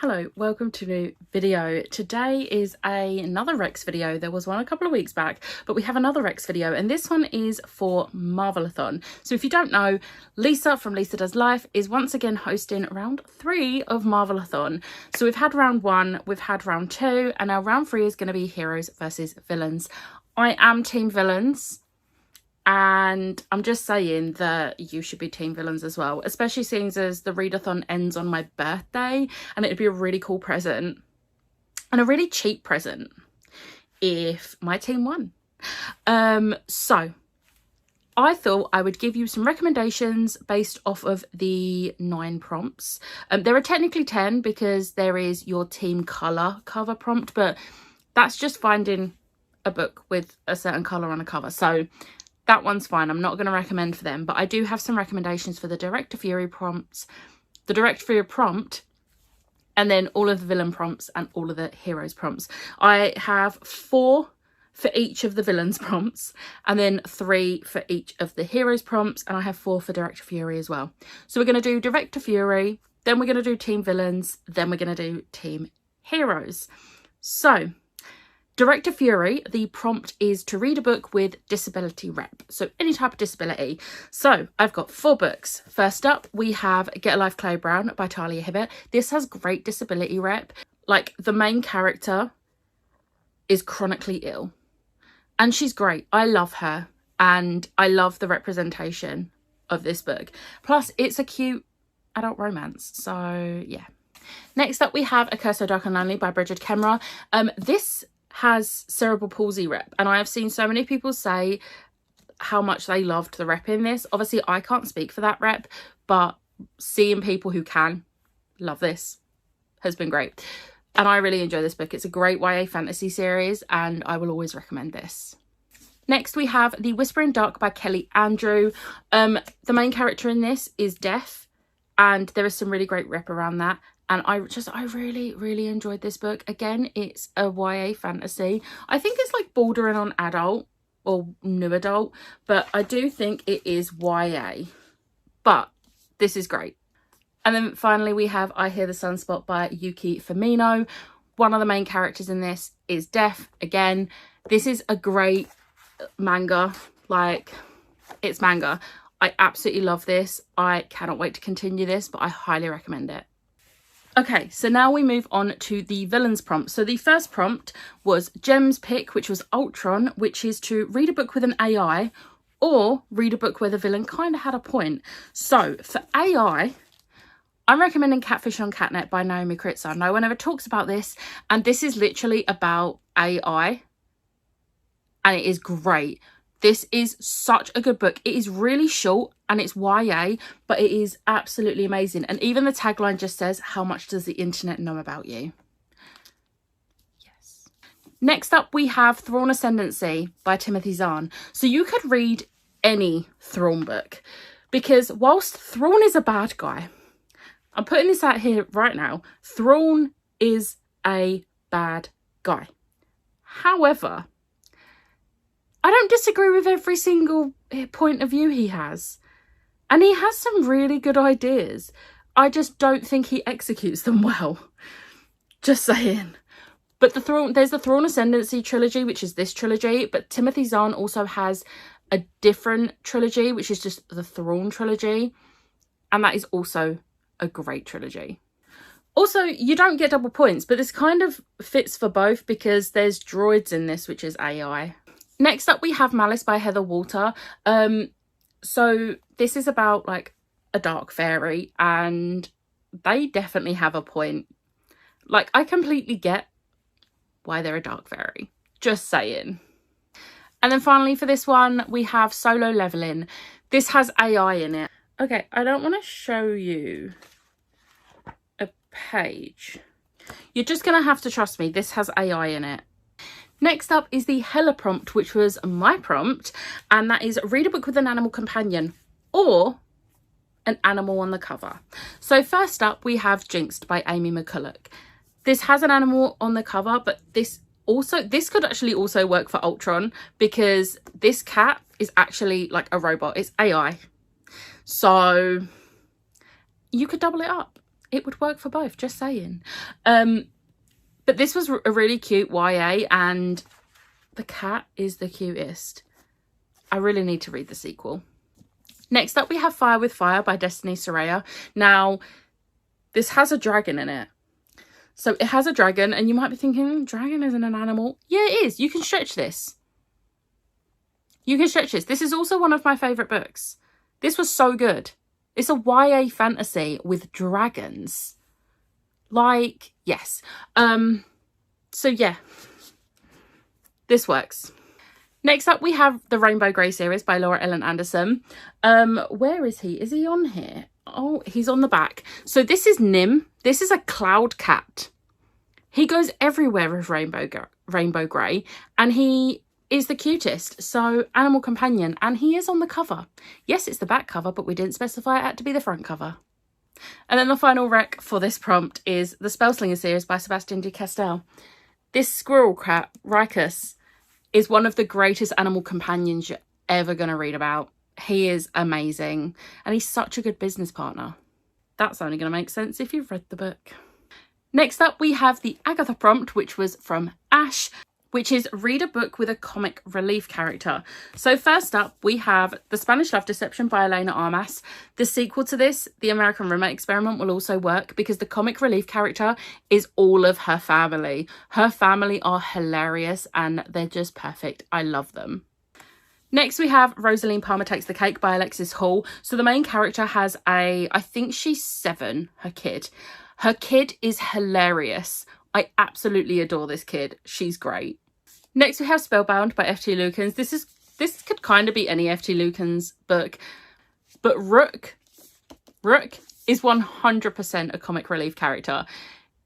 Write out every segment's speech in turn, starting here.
Hello, welcome to a new video. Today is another Rex video. There was one a couple of weeks back, but we have another Rex video, and this one is for Marvelathon. So if you don't know, Lisa from Lisa Does Life is once again hosting round 3 of Marvelathon. So we've had round 1, we've had round 2, and now round 3 is going to be heroes versus villains. I am team villains. And I'm just saying that you should be team villains as well, especially seeing as the readathon ends on my birthday, and it'd be a really cool present and a really cheap present if my team won. So I thought I would give you some recommendations based off of the 9 prompts. There are technically 10 because there is your team colour cover prompt, but that's just finding a book with a certain colour on a cover. So that one's fine. I'm not going to recommend for them, but I do have some recommendations for the Director Fury prompts, the Director Fury prompt, and then all of the villain prompts and all of the heroes prompts. I have 4 for each of the villains prompts, and then 3 for each of the heroes prompts, and I have 4 for Director Fury as well. So we're going to do Director Fury, then we're going to do team villains, then we're going to do team heroes. So Director Fury, the prompt is to read a book with disability rep. So any type of disability. So I've got 4 books. First up, we have Get a Life Chloe Brown by Talia Hibbert. This has great disability rep. Like, the main character is chronically ill. And she's great. I love her. And I love the representation of this book. Plus, it's a cute adult romance. So, yeah. Next up, we have A Curse So Dark and Lonely by Bridget Kemmerer. This has cerebral palsy rep, and I have seen so many people say how much they loved the rep in this. Obviously I can't speak for that rep, but seeing people who can love this has been great, and I really enjoy this book. It's a great YA fantasy series and I will always recommend this. Next we have The Whisper in Dark by Kelly Andrew. The main character in this is deaf, and there is some really great rep around that. And I really enjoyed this book. Again, it's a YA fantasy. I think it's like bordering on adult or new adult, but I do think it is YA. But this is great. And then finally we have I Hear the Sunspot by Yuki Firmino. One of the main characters in this is deaf. Again, this is a great manga. Like, it's manga. I absolutely love this. I cannot wait to continue this, but I highly recommend it. Okay, so now we move on to the villains prompt. So the first prompt was Jem's pick, which was Ultron, which is to read a book with an AI or read a book where the villain kind of had a point. So for AI, I'm recommending Catfish on Catnet by Naomi Kritzer. No one ever talks about this, and this is literally about AI, and it is great. This is such a good book. It is really short and it's YA, but it is absolutely amazing. And even the tagline just says, how much does the internet know about you? Yes. Next up, we have Thrawn Ascendancy by Timothy Zahn. So you could read any Thrawn book, because whilst Thrawn is a bad guy, I'm putting this out here right now, Thrawn is a bad guy. However, I don't disagree with every single point of view he has. And he has some really good ideas. I just don't think he executes them well. Just saying. But there's the Thrawn Ascendancy trilogy, which is this trilogy. But Timothy Zahn also has a different trilogy, which is just the Thrawn trilogy. And that is also a great trilogy. Also, you don't get double points, but this kind of fits for both because there's droids in this, which is AI. Next up, we have Malice by Heather Walter. So this is about like a dark fairy, and they definitely have a point. Like, I completely get why they're a dark fairy. Just saying. And then finally for this one, we have Solo Leveling. This has AI in it. Okay, I don't want to show you a page. You're just going to have to trust me. This has AI in it. Next up is the Hella prompt, which was my prompt, and that is read a book with an animal companion or an animal on the cover. So first up, we have Jinxed by Amy McCulloch. This has an animal on the cover, but this could actually also work for Ultron, because this cat is actually like a robot. It's AI. So you could double it up. it would work for both, just saying. But this was a really cute YA, and the cat is the cutest. I really need to read the sequel. Next up, we have Fire with Fire by Destiny Soraya. Now, this has a dragon in it. So it has a dragon, and you might be thinking, dragon isn't an animal. Yeah, it is. You can stretch this. You can stretch this. This is also one of my favourite books. This was so good. It's a YA fantasy with dragons. Like, yes. So yeah, this works. Next up, we have the Rainbow Grey series by Laura Ellen Anderson. Where is he? Is he on here? Oh, he's on the back. So this is Nim. This is a cloud cat. He goes everywhere as Rainbow Grey, and he is the cutest. So animal companion, and he is on the cover. Yes, it's the back cover, but we didn't specify it had to be the front cover. And then the final rec for this prompt is the Spellslinger series by Sebastian de Castell. This squirrel cat, Rikus, is one of the greatest animal companions you're ever going to read about. He is amazing, and he's such a good business partner. That's only going to make sense if you've read the book. Next up, we have the Agatha prompt, which was from Ash, which is read a book with a comic relief character. So first up, we have The Spanish Love Deception by Elena Armas. The sequel to this, The American Roommate Experiment, will also work because the comic relief character is all of her family. Her family are hilarious and they're just perfect. I love them. Next, we have Rosaline Palmer Takes the Cake by Alexis Hall. So the main character has I think she's 7, her kid. Her kid is hilarious. I absolutely adore this kid. She's great. Next, we have Spellbound by F.T. Lukens. This could kind of be any F.T. Lukens book, but Rook is 100% a comic relief character.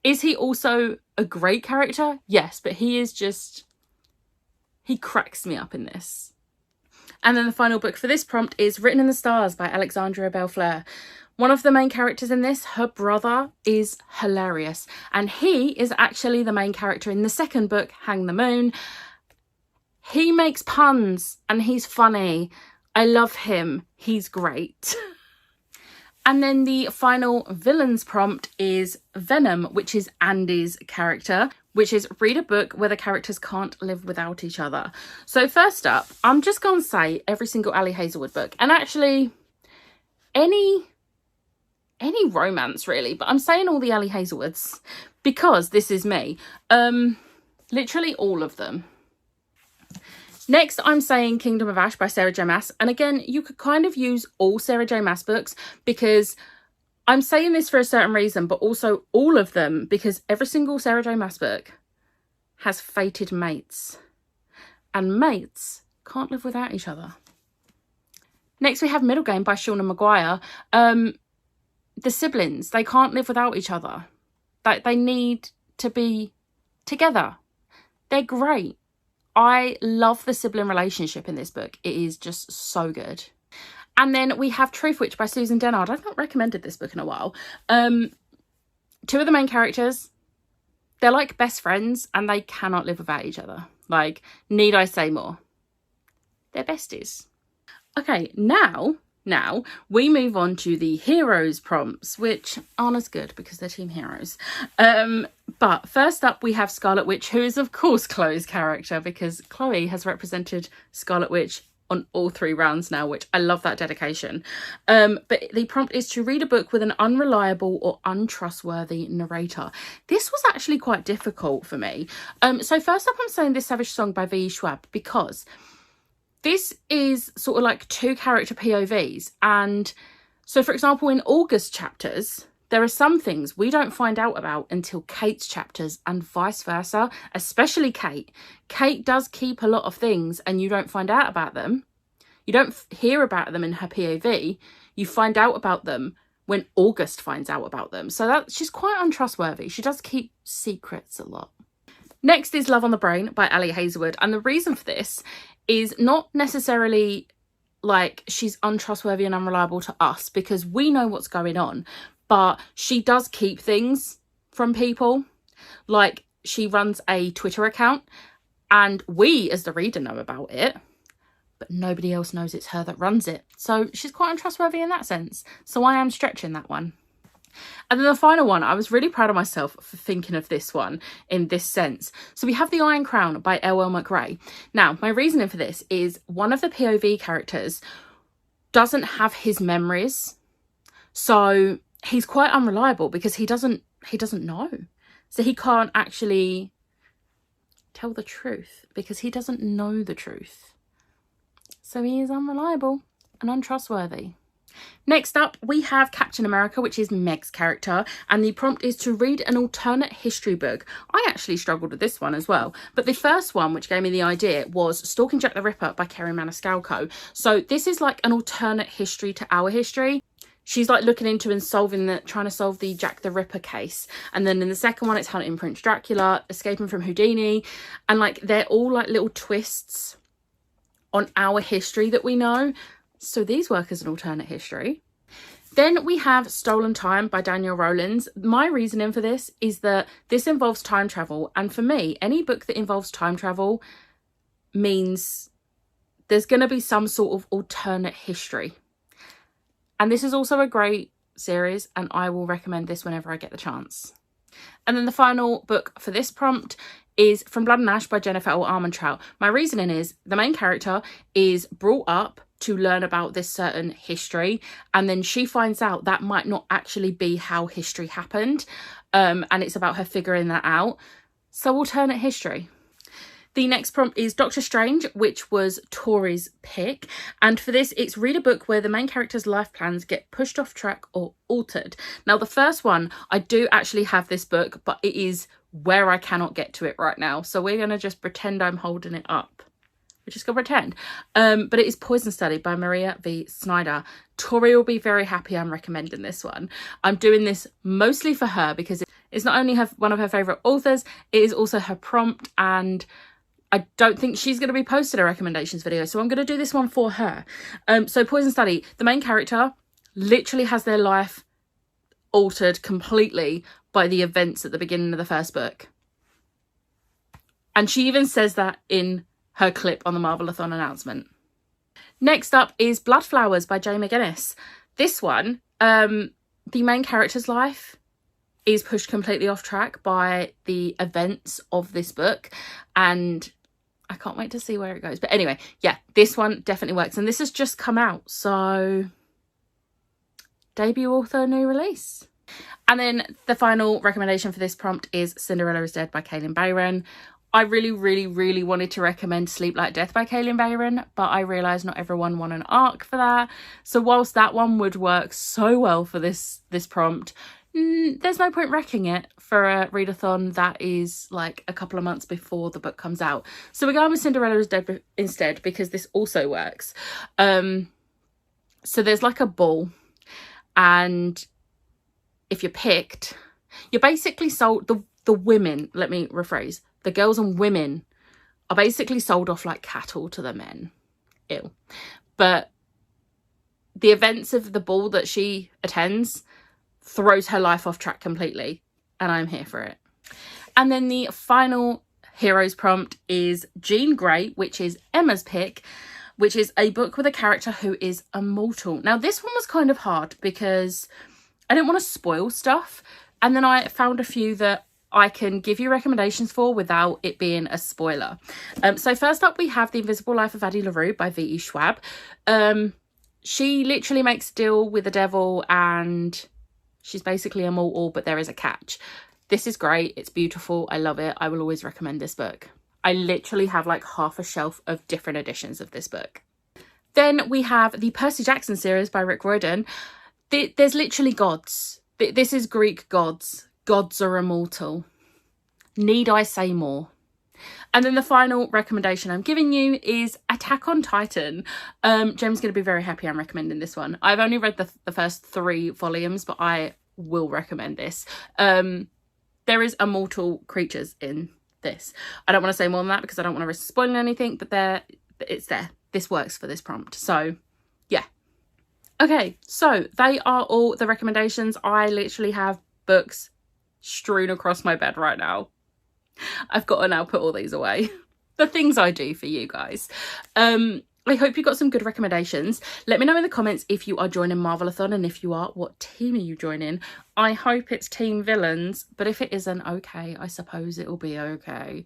Is he also a great character? Yes, but he cracks me up in this. And then the final book for this prompt is Written in the Stars by Alexandria Bellfleur. One of the main characters in this, her brother, is hilarious. And he is actually the main character in the second book, Hang the Moon. He makes puns and he's funny. I love him. He's great. And then the final villains prompt is Venom, which is Andy's character, which is read a book where the characters can't live without each other. So first up, I'm just going to say every single Ali Hazelwood book. And actually, any romance really, but I'm saying all the Ali Hazelwoods because this is me. Literally all of them. Next, I'm saying Kingdom of Ash by Sarah J Maas. And again, you could kind of use all Sarah J Maas books because I'm saying this for a certain reason, but also all of them because every single Sarah J Maas book has fated mates. And mates can't live without each other. Next, we have Middle Game by Shauna Maguire. The siblings, they can't live without each other. They need to be together. They're great. I love the sibling relationship in this book. It is just so good. And then we have Truth Witch by Susan Dennard. I've not recommended this book in a while. 2 of the main characters, they're like best friends and they cannot live without each other. Like, need I say more? They're besties. Okay, now we move on to the heroes prompts, which aren't as good because they're team heroes. But first up, we have Scarlet Witch, who is, of course, Chloe's character because Chloe has represented Scarlet Witch on all 3 rounds now, which I love that dedication. But the prompt is to read a book with an unreliable or untrustworthy narrator. This was actually quite difficult for me. So first up, I'm saying This Savage Song by V.E. Schwab because this is sort of like 2 character POVs. And so, for example, in August chapters, there are some things we don't find out about until Kate's chapters and vice versa, especially Kate. Kate does keep a lot of things and you don't find out about them. You don't hear about them in her POV. You find out about them when August finds out about them. So she's quite untrustworthy. She does keep secrets a lot. Next is Love on the Brain by Ali Hazelwood. And the reason for this is not necessarily like she's untrustworthy and unreliable to us because we know what's going on, but she does keep things from people. Like, she runs a Twitter account and we as the reader know about it, but nobody else knows it's her that runs it. So she's quite untrustworthy in that sense. So I am stretching that one. And then the final one, I was really proud of myself for thinking of this one in this sense. So we have The Iron Crown by L.L. McRae. Now, my reasoning for this is one of the POV characters doesn't have his memories. So he's quite unreliable because he doesn't know. So he can't actually tell the truth because he doesn't know the truth. So he is unreliable and untrustworthy. Next up, we have Captain America, which is Meg's character, and the prompt is to read an alternate history book. I actually struggled with this one as well, but the first one, which gave me the idea, was Stalking Jack the Ripper by Kerry Maniscalco. So this is like an alternate history to our history. She's like looking into and trying to solve the Jack the Ripper case. And then in the second one, it's hunting Prince Dracula, escaping from Houdini. And like, they're all like little twists on our history that we know. So these work as an alternate history. Then we have Stolen Time by Daniel Rowlands. My reasoning for this is that this involves time travel. And for me, any book that involves time travel means there's going to be some sort of alternate history. And this is also a great series, and I will recommend this whenever I get the chance. And then the final book for this prompt is From Blood and Ash by Jennifer L. Armentrout. My reasoning is the main character is brought up to learn about this certain history, and then she finds out that might not actually be how history happened, and it's about her figuring that out. So alternate history. The next prompt is Doctor Strange, which was Tori's pick. And for this, it's read a book where the main character's life plans get pushed off track or altered. Now, the first one, I do actually have this book, but it is where I cannot get to it right now. So we're going to just pretend I'm holding it up. We're just going to pretend. But it is Poison Study by Maria V. Snyder. Tori will be very happy I'm recommending this one. I'm doing this mostly for her because it's not only one of her favourite authors, it is also her prompt, and I don't think she's going to be posting a recommendations video, so I'm going to do this one for her. So Poison Study, the main character literally has their life altered completely by the events at the beginning of the first book. And she even says that in her clip on the Marvelathon announcement. Next up is Blood Flowers by Jay McGinnis. This one, the main character's life is pushed completely off track by the events of this book, and I can't wait to see where it goes. But anyway, yeah, this one definitely works. And this has just come out. So debut author, new release. And then the final recommendation for this prompt is Cinderella is Dead by Kaylin Bayron. I really, really, really wanted to recommend Sleep Like Death by Kaylin Bayron, but I realised not everyone won an arc for that. So whilst that one would work so well for this prompt, there's no point wrecking it for a readathon that is like a couple of months before the book comes out. So we're going with Cinderella is Dead instead because this also works. So there's like a ball, and if you're picked, you're basically sold, the women, let me rephrase, the girls and women are basically sold off like cattle to the men. Ew. But the events of the ball that she attends throws her life off track completely, and I'm here for it. And then the final heroes prompt is Jean Grey, which is Emma's pick, which is a book with a character who is immortal. Now this one was kind of hard because I didn't want to spoil stuff, and then I found a few that I can give you recommendations for without it being a spoiler. So first up we have The Invisible Life of Addie LaRue by V.E. Schwab. She literally makes a deal with the devil, and she's basically immortal, but there is a catch. This is great. It's beautiful. I love it. I will always recommend this book. I literally have like half a shelf of different editions of this book. Then we have the Percy Jackson series by Rick Riordan. There's literally gods. This is Greek gods. Gods are immortal. Need I say more? And then the final recommendation I'm giving you is Attack on Titan. Gem's going to be very happy I'm recommending this one. I've only read the first 3 volumes, but I will recommend this. There is immortal creatures in this. I don't want to say more than that because I don't want to risk spoiling anything, but it's there. This works for this prompt. So, yeah. Okay, so they are all the recommendations. I literally have books strewn across my bed right now. I've got to now put all these away. The things I do for you guys. I hope you got some good recommendations. Let me know in the comments if you are joining Marvelathon, and if you are, what team are you joining? I hope it's Team Villains, but if it isn't, okay, I suppose it will be okay.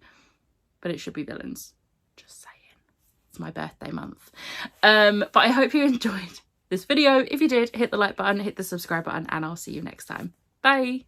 But it should be Villains. Just saying. It's my birthday month. But I hope you enjoyed this video. If you did, hit the like button, hit the subscribe button, and I'll see you next time. Bye.